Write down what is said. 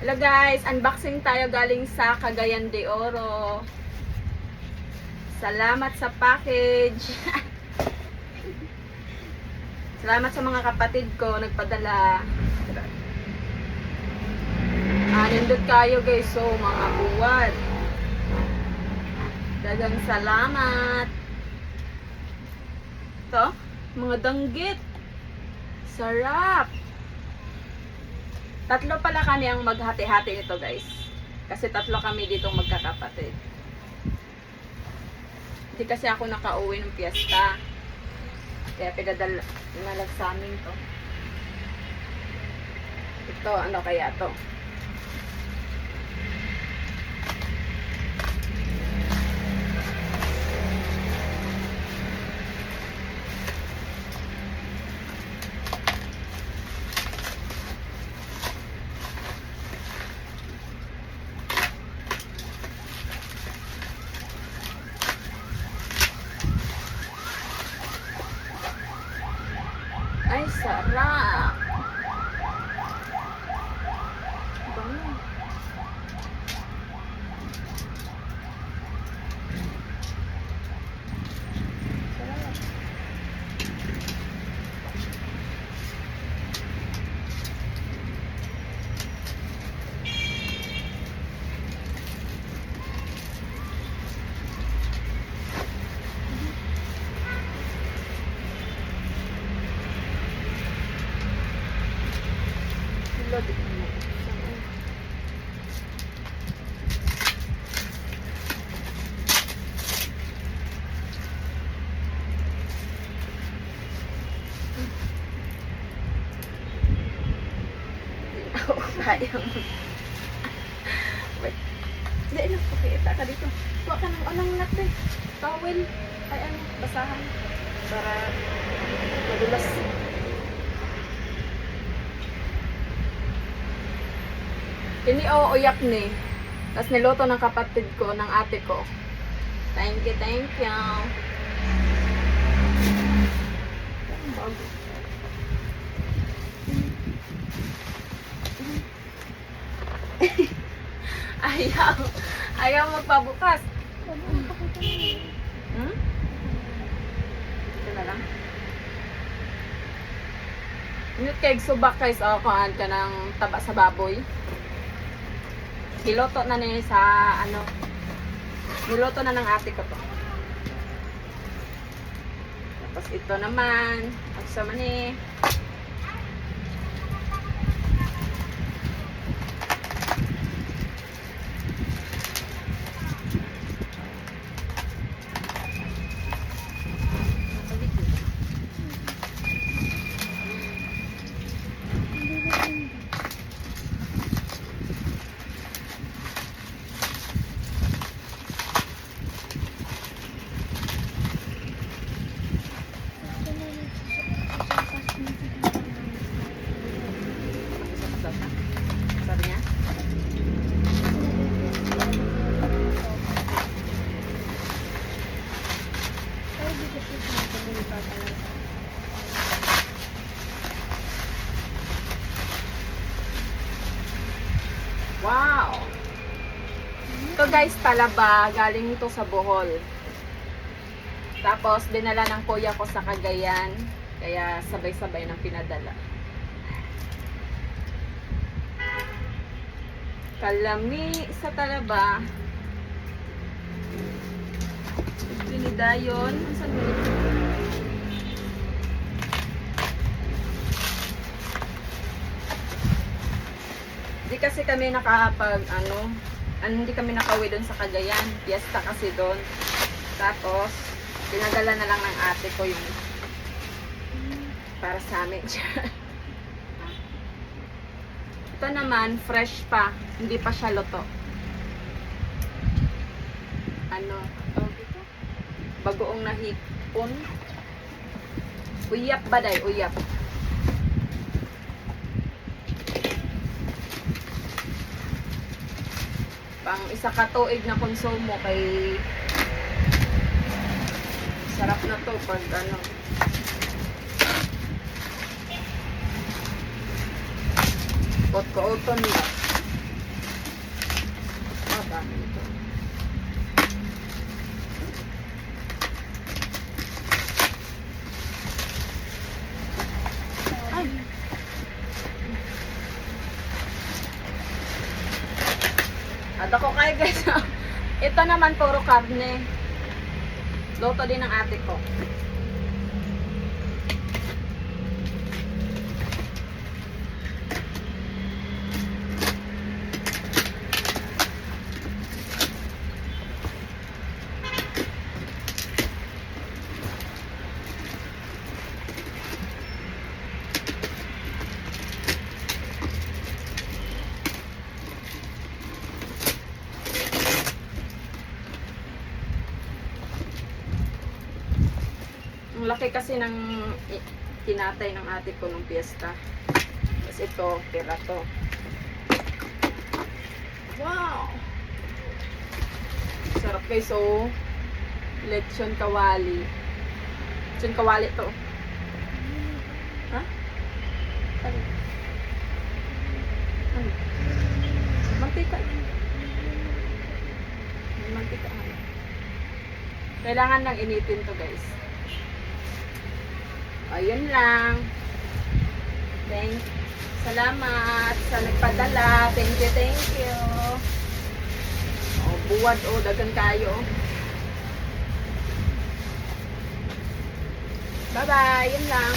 Hello guys, unboxing tayo galing sa Cagayan de Oro. Salamat sa package. Salamat sa mga kapatid ko nagpadala. Nindot kayo guys, so mga buwad. Dagang salamat. Ito, mga danggit. Sarap. Tatlo pala kami ang maghati-hati nito guys. Kasi tatlo kami dito magkakapatid. Hindi kasi ako nakauwi ng piyesta. Kaya pinadalag sa amin to. Ito, ano kaya to? Ay, sarap! Bango. Sarap. Load mo. Ako kaya mo. Wait. Hindi, pakita ka dito. Huwag ka ng anong latte. Towel. Ay, ano, basahan. Para madulas. Ini uyak ni. Tapos niluto ng kapatid ko, ng ate ko. Thank you, thank you. Ayaw magpabukas. Hmm? Ito na lang. Ngunit kay subak guys, kuhaan ka ng taba sa baboy. Niloto na niya sa ano. Niloto na ng ate ko to. Tapos ito naman, magsama ni sabi niya. Wow! Ito guys, talaba. Galing ito sa Bohol. Tapos, dinala ng kuya ko sa Cagayan. Kaya sabay-sabay ng pinadala. Kalami sa talaba. Binidayon. Saan mo ito? Hindi kasi kami hindi kami nakauwi doon sa Cagayan. Fiesta kasi doon. Tapos, pinadala na lang ng ate ko yung para sa amin siya. Ito naman, fresh pa. Hindi pa siya luto. Ano? Ito? Bagoong nahipon. Uyap ba day? Uyap. Pang isa ka tuig na konsumo kay sarap na to pag ano. Kot ko uton lang. dami ito. Ay! At ako kayo guys, ito naman puro karne. Luto din ng ate ko. Ang laki kasi ng tinatay ng ate ko nung piyesta. Tapos ito, pera to. Wow! Sarap guys, so lechon kawali. Lechon kawali to. Ha? Ano? Ano? Mantika. May mantika. Kailangan lang initin to guys. Ayun lang. Salamat sa nagpadala. Thank you, thank you. Oh, buwad o, dagan kayo. Bye-bye. Yun lang.